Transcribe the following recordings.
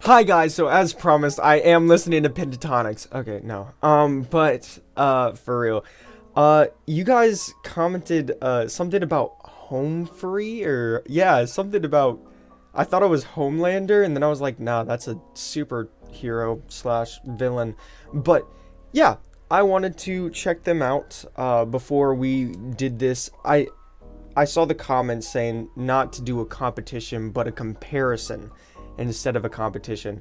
Hi guys, so as promised, I am listening to Pentatonics. Okay, no. For real. You guys commented something about Home Free or yeah, something about I thought it was Homelander and then I was like, nah, that's a superhero slash villain. But yeah, I wanted to check them out before we did this. I saw the comments saying not to do a competition but a comparison instead of a competition.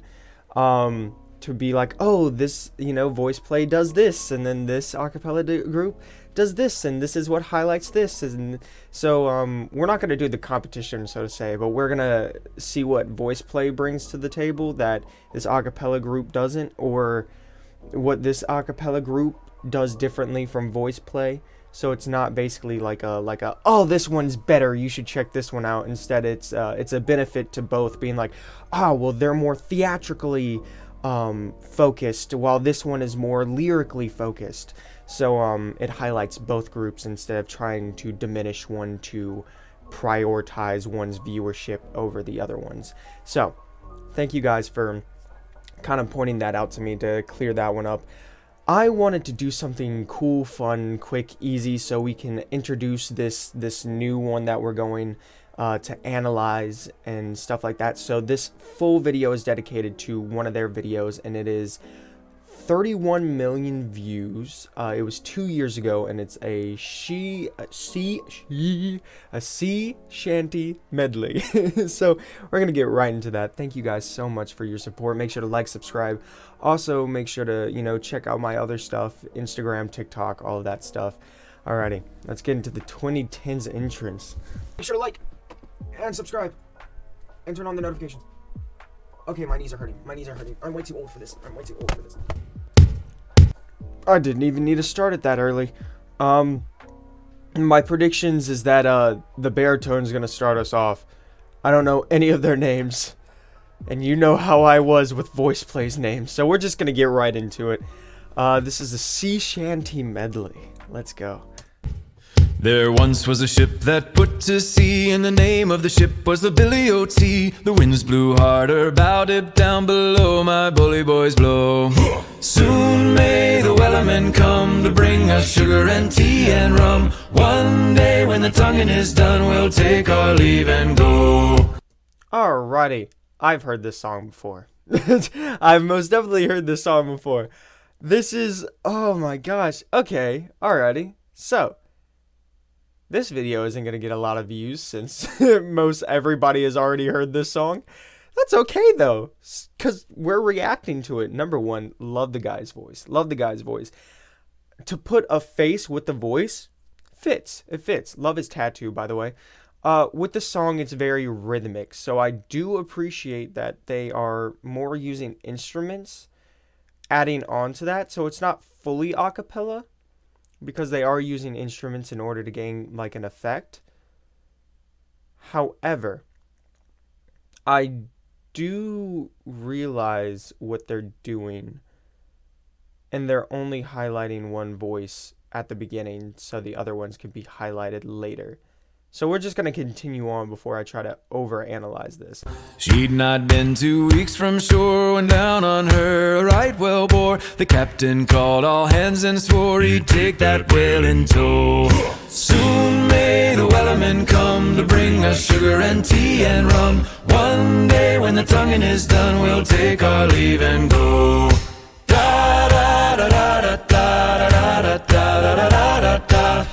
To be like, oh, this, voice play does this, and then this acapella group does this, and this is what highlights this. And so, we're not going to do the competition, so to say, but we're going to see what voice play brings to the table that this acapella group doesn't, or what this acapella group does differently from voice play. So it's not basically like a oh, this one's better, you should check this one out. Instead, it's a benefit to both, being like, oh, well, they're more theatrically focused while this one is more lyrically focused. So it highlights both groups instead of trying to diminish one to prioritize one's viewership over the other ones. So thank you guys for kind of pointing that out to me to clear that one up. I wanted to do something cool, fun, quick, easy, so we can introduce this new one that we're going to analyze and stuff like that. So this full video is dedicated to one of their videos, and it is 31 million views. It was 2 years ago, and it's a sea shanty medley. So we're gonna get right into that. Thank you guys so much for your support. Make sure to like, subscribe. Also, make sure to check out my other stuff: Instagram, TikTok, all of that stuff. Alrighty, let's get into the 2010s entrance. Make sure to like and subscribe and turn on the notifications. Okay, my knees are hurting. My knees are hurting. I'm way too old for this. I didn't even need to start it that early. My predictions is that the baritone's gonna start us off. I don't know any of their names, and you know how I was with voice plays names, so we're just gonna get right into it. This is a sea shanty medley. Let's go. There once was a ship that put to sea, and the name of the ship was the Billy O.T. The winds blew harder, bowed it down below, my bully boys blow. Soon may the wellerman come to bring us sugar and tea and rum. One day when the tonguing is done, we'll take our leave and go. Alrighty, I've heard this song before. I've most definitely heard this song before. This is, oh my gosh, okay, alrighty, so this video isn't going to get a lot of views since most everybody has already heard this song. That's okay though, because we're reacting to it. Number one, love the guy's voice. Love the guy's voice. To put a face with the voice, fits. It fits. Love his tattoo, by the way. With the song, it's very rhythmic. So I do appreciate that they are more using instruments, adding on to that. So it's not fully a cappella, because they are using instruments in order to gain like an effect. However, I do realize what they're doing, and they're only highlighting one voice at the beginning so the other ones can be highlighted later. So we're just going to continue on before I try to overanalyze this. She'd not been 2 weeks from shore when down on her a right whale bore. The captain called all hands and swore he'd take that whale in tow. Soon may the wellerman come to bring us sugar and tea and rum. One day when the tonguing is done, we'll take our leave and go. Da da da da da da da da da da da da.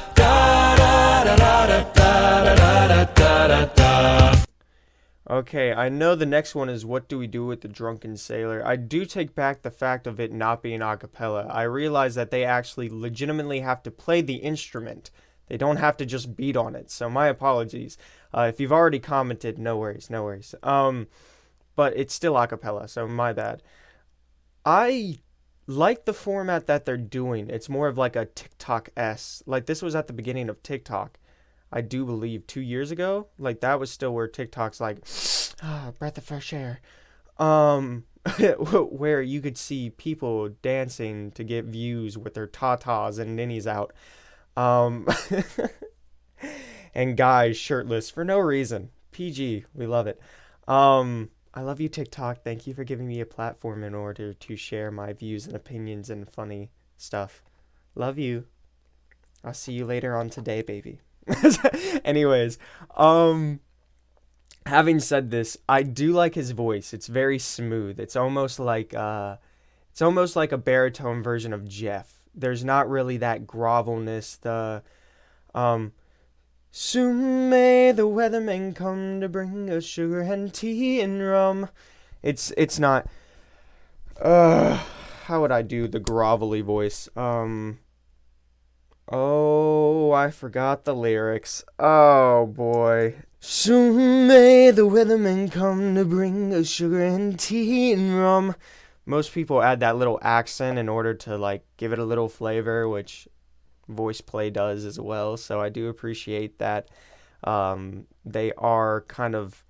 Okay, I know the next one is What Do We Do with the Drunken Sailor. I do take back the fact of it not being a cappella. I realize that they actually legitimately have to play the instrument. They don't have to just beat on it, so my apologies. If you've already commented, no worries, no worries. But it's still a cappella, so my bad. I like the format that they're doing. It's more of like a TikTok-esque. Like this was at the beginning of TikTok. I do believe 2 years ago, like that was still where TikTok's like, breath of fresh air, where you could see people dancing to get views with their tatas and ninnies out, and guys shirtless for no reason. PG, we love it. I love you, TikTok. Thank you for giving me a platform in order to share my views and opinions and funny stuff. Love you. I'll see you later on today, baby. Anyways, having said this, I do like his voice. It's very smooth. It's almost like a baritone version of Jeff. There's not really that grovelness, the um soon may the weathermen come to bring us sugar and tea and rum. It's not how would I do the grovelly voice? Oh, I forgot the lyrics. Oh boy. Soon may the weathermen come to bring us sugar and tea and rum. Most people add that little accent in order to like give it a little flavor, which voice play does as well. So I do appreciate that. They are kind of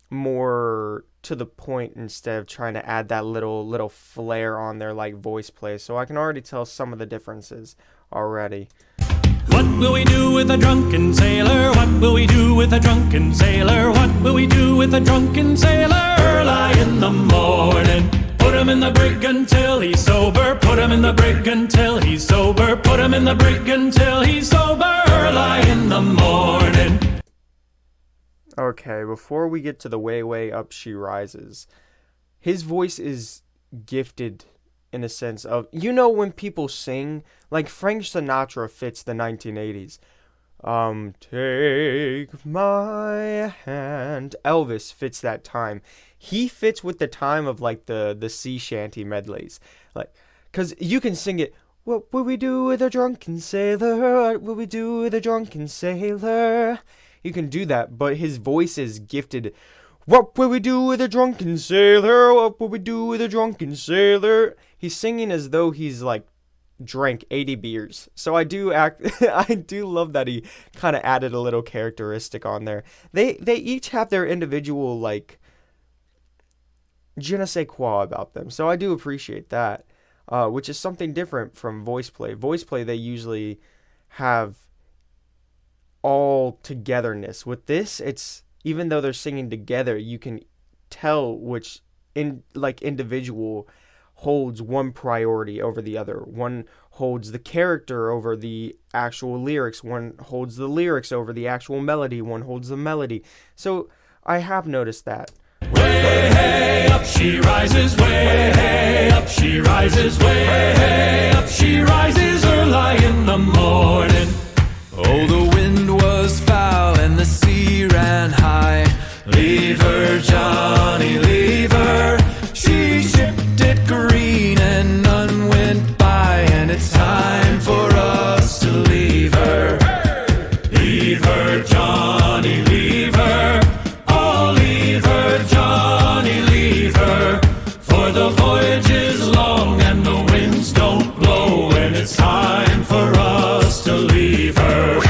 more to the point instead of trying to add that little flair on their like voice play. So I can already tell some of the differences already. What will we do with a drunken sailor? What will we do with a drunken sailor? What will we do with a drunken sailor? Early in the morning. Put him in the brig until he's sober. Put him in the brig until he's sober. Put him in the brig until he's sober. Early in the morning. Okay, before we get to the way, way up she rises, his voice is gifted in a sense of, you know, when people sing, like Frank Sinatra fits the 1980s. Take my hand. Elvis fits that time. He fits with the time of like the sea shanty medleys. Like, cause you can sing it. What will we do with a drunken sailor? What will we do with a drunken sailor? You can do that, but his voice is gifted. What will we do with a drunken sailor? What will we do with a drunken sailor? He's singing as though he's like drank 80 beers. So I do love that he kind of added a little characteristic on there. They each have their individual like je ne sais quoi about them. So I do appreciate that. Which is something different from voice play. Voice play, they usually have all togetherness. With this, it's, even though they're singing together, you can tell which individual holds one priority over the other. One holds the character over the actual lyrics. One holds the lyrics over the actual melody. One holds the melody. So I have noticed that. Way hey, up she rises, way hey, up she rises, way hey, up she rises early in the morning. Oh, the wind was foul and the sea ran high. Leave her, Johnny, leave her. She shipped it green and none went by, and it's time for us to leave her. Leave her, Johnny, leave her. Oh, leave her, Johnny, leave her. For the voyage is long and the winds don't blow, and it's time for us to leave her.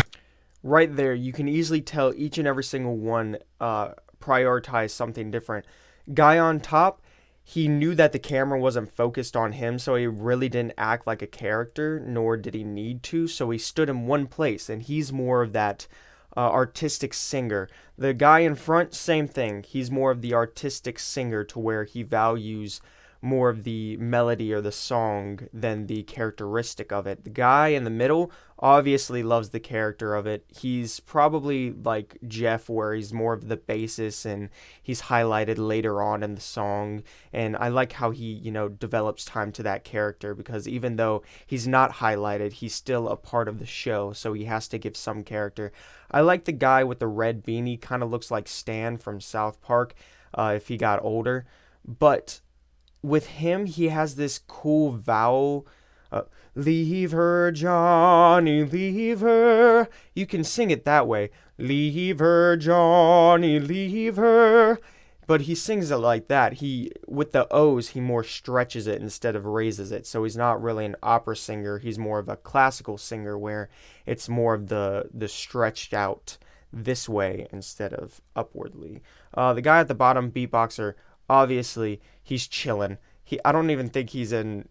Right there, you can easily tell each and every single one prioritize something different. Guy on top, he knew that the camera wasn't focused on him, so he really didn't act like a character, nor did he need to, so he stood in one place, and he's more of that artistic singer. The guy in front, same thing. He's more of the artistic singer, to where he values more of the melody or the song than the characteristic of it. The guy in the middle obviously loves the character of it. He's probably like Jeff, where he's more of the bassist and he's highlighted later on in the song. And I like how he, you know, develops time to that character, because even though he's not highlighted, he's still a part of the show, so he has to give some character. I like the guy with the red beanie, kind of looks like Stan from South Park if he got older. But with him, he has this cool vowel. Leave her, Johnny, leave her. You can sing it that way. Leave her, Johnny, leave her. But he sings it like that. With the O's, he more stretches it instead of raises it. So he's not really an opera singer. He's more of a classical singer, where it's more of the stretched out this way instead of upwardly. The guy at the bottom, beatboxer, obviously, he's chilling. I don't even think he's in...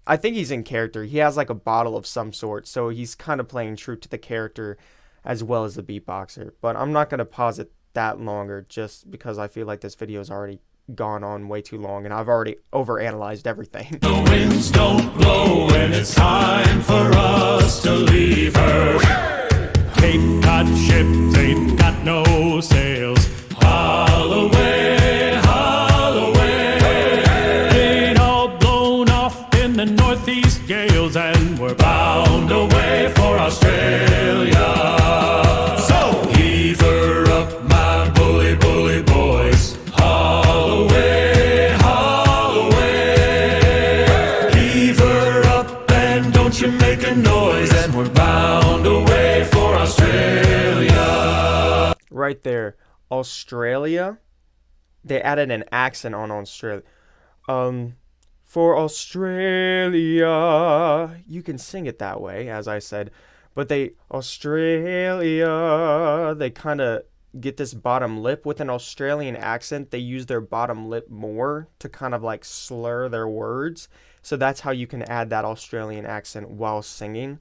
I think he's in character. He has like a bottle of some sort, so he's kind of playing true to the character as well as the beatboxer. But I'm not going to pause it that longer, just because I feel like this video is already gone on way too long, and I've already overanalyzed everything. The winds don't blow and it's time for us to leave her. Cape Cod ships ain't got no sails. Haul away, haul away. Ain't all blown off in the northeast gales, and we're bound away for Australia. So heave her up, my bully, bully boys. Haul away, haul away. Heave her up and don't you make a noise, and we're bound away for Australia. Right there, Australia. They added an accent on Australia. For Australia. You can sing it that way, as I said. But Australia, they kind of get this bottom lip. With an Australian accent, they use their bottom lip more to kind of like slur their words. So that's how you can add that Australian accent while singing.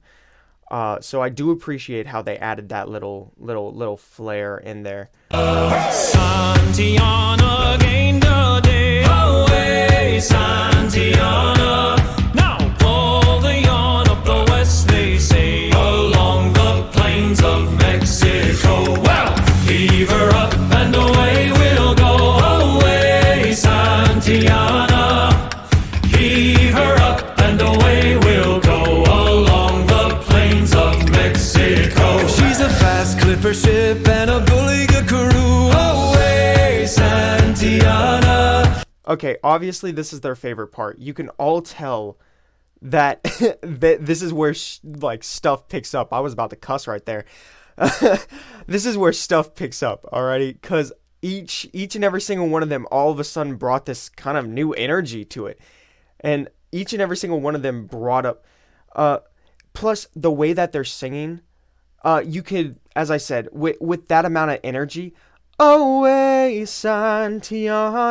So I do appreciate how they added that little flair in there. Santiana gained a day away, Santiana. Now pull the yarn up the west, they say, along the plains of Mexico. Well, heave her up and away we'll go, away, Santiana. Heave her up and away we'll go, along the plains of Mexico. She's a fast clipper ship and a bully crew. Away, Santiana. Okay, obviously this is their favorite part. You can all tell that this is where like stuff picks up. I was about to cuss right there. This is where stuff picks up, alrighty? Because each and every single one of them all of a sudden brought this kind of new energy to it. And each and every single one of them brought up, plus the way that they're singing, you could, as I said, with that amount of energy, away, Santiana,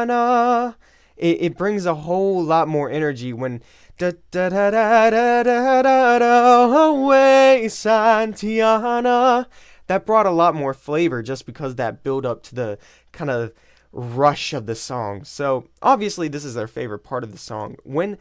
it brings a whole lot more energy when da da da da da da da da, away, Santiana. That brought a lot more flavor just because that build up to the kind of rush of the song. So obviously this is their favorite part of the song. When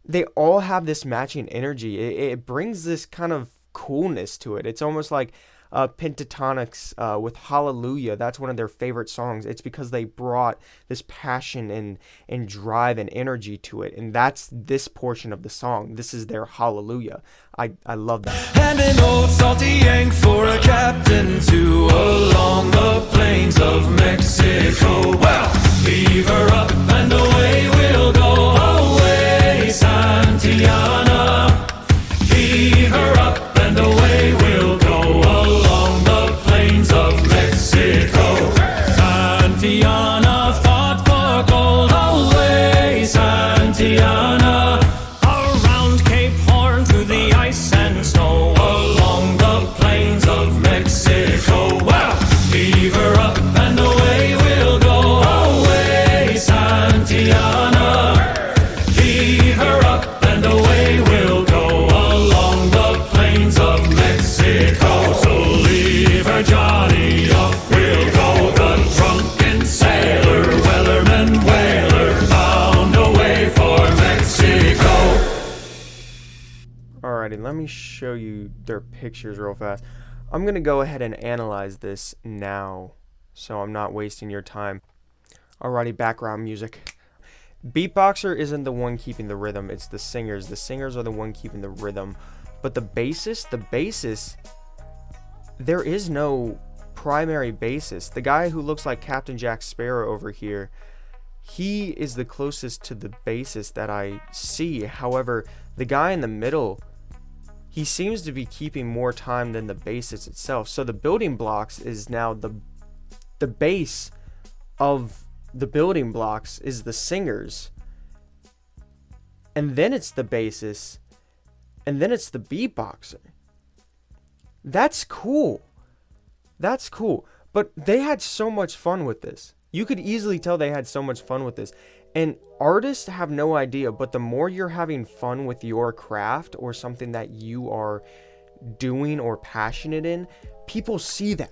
they all have this matching energy, it brings this kind of coolness to it. It's almost like Pentatonics with Hallelujah. That's one of their favorite songs. It's because they brought this passion and drive and energy to it, and that's this portion of the song. This is their Hallelujah. I love that. And an old salty yank for a captain too, along the plains of Mexico. Well, heave her up and away we'll go, away, Santiana. Heave her up and away we'll go, along the plains of Mexico. Santiana fought for gold, away, Santiana. Around Cape Horn through the ice and snow, along the plains of Mexico. Well, heave her up and away we'll go, away, Santiana. Heave her up and away we'll go, along the plains of Mexico. So leave her, Johnny, off we'll go, the drunken sailor, wellerman, whaler, bound away for Mexico. Alrighty, let me show you their pictures real fast. I'm going to go ahead and analyze this now, so I'm not wasting your time. Alrighty, background music. Beatboxer isn't the one keeping the rhythm, it's the singers. The singers are the one keeping the rhythm. But the bassist, there is no primary bassist. The guy who looks like Captain Jack Sparrow over here, he is the closest to the bassist that I see. However, the guy in the middle, he seems to be keeping more time than the bassist itself. So the building blocks is now the base of the building blocks is the singers. And then it's the bassist. And then it's the beatboxer. That's cool. That's cool. But they had so much fun with this. You could easily tell they had so much fun with this. And artists have no idea, but the more you're having fun with your craft or something that you are doing or passionate in, people see that.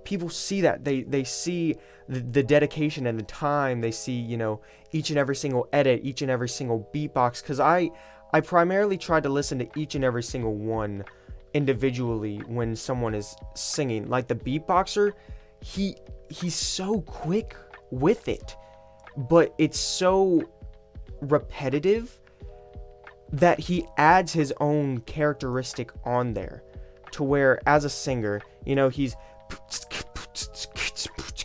people see that. They see the dedication and the time. They see, each and every single edit, each and every single beatbox. Because I primarily tried to listen to each and every single one individually when someone is singing. Like the beatboxer, he's so quick with it, but it's so repetitive that he adds his own characteristic on there, to where as a singer, he's,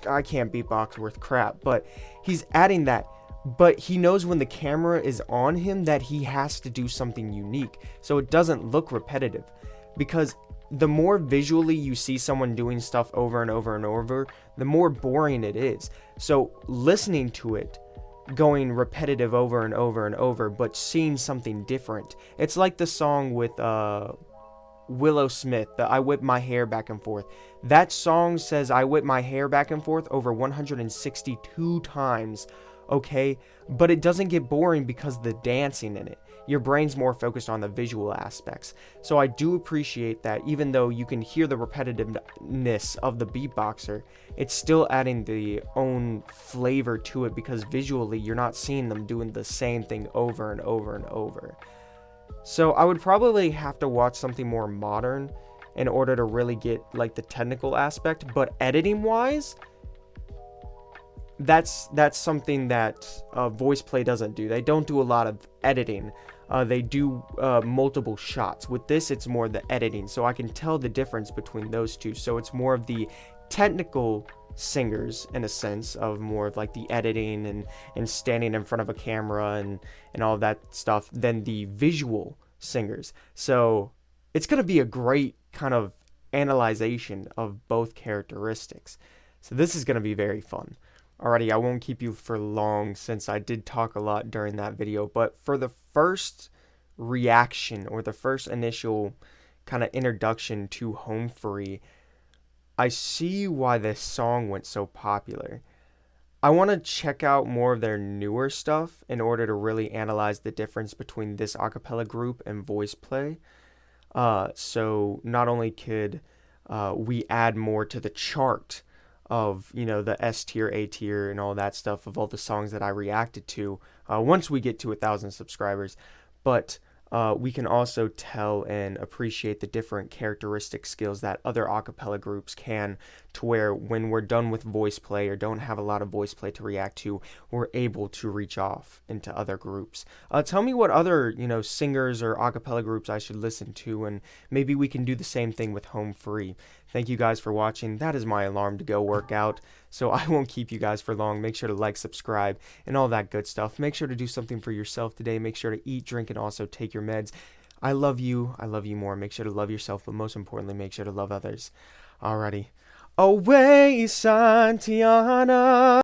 I can't beatbox worth crap, but he's adding that. But he knows when the camera is on him that he has to do something unique, so it doesn't look repetitive. Because the more visually you see someone doing stuff over and over and over, the more boring it is. So listening to it going repetitive over and over and over, but seeing something different. It's like the song with Willow Smith, the I Whip My Hair Back and Forth. That song says I whip my hair back and forth over 162 times, okay? But it doesn't get boring because of the dancing in it. Your brain's more focused on the visual aspects. So I do appreciate that, even though you can hear the repetitiveness of the beatboxer, it's still adding the own flavor to it, because visually you're not seeing them doing the same thing over and over and over. So I would probably have to watch something more modern in order to really get like the technical aspect, but editing wise, that's something that voice play doesn't do. They don't do a lot of editing. They do multiple shots. With this, it's more the editing, so I can tell the difference between those two. So it's more of the technical singers, in a sense, of more of like the editing and standing in front of a camera and all that stuff, than the visual singers. So it's going to be a great kind of analyzation of both characteristics. So this is going to be very fun. Alrighty, I won't keep you for long since I did talk a lot during that video, but for the first reaction, or the first initial kind of introduction to Home Free, I see why this song went so popular. I want to check out more of their newer stuff in order to really analyze the difference between this acapella group and voice play. So not only could we add more to the chart of, the S tier, A tier, and all that stuff of all the songs that I reacted to once we get to 1,000 subscribers, but we can also tell and appreciate the different characteristic skills that other acapella groups can, to where when we're done with voice play or don't have a lot of voice play to react to, we're able to reach off into other groups. Tell me what other, singers or acapella groups I should listen to, and maybe we can do the same thing with Home Free. Thank you guys for watching. That is my alarm to go work out, so I won't keep you guys for long. Make sure to like, subscribe, and all that good stuff. Make sure to do something for yourself today. Make sure to eat, drink, and also take your meds. I love you. I love you more. Make sure to love yourself, but most importantly, make sure to love others. Alrighty. Away, Santiana.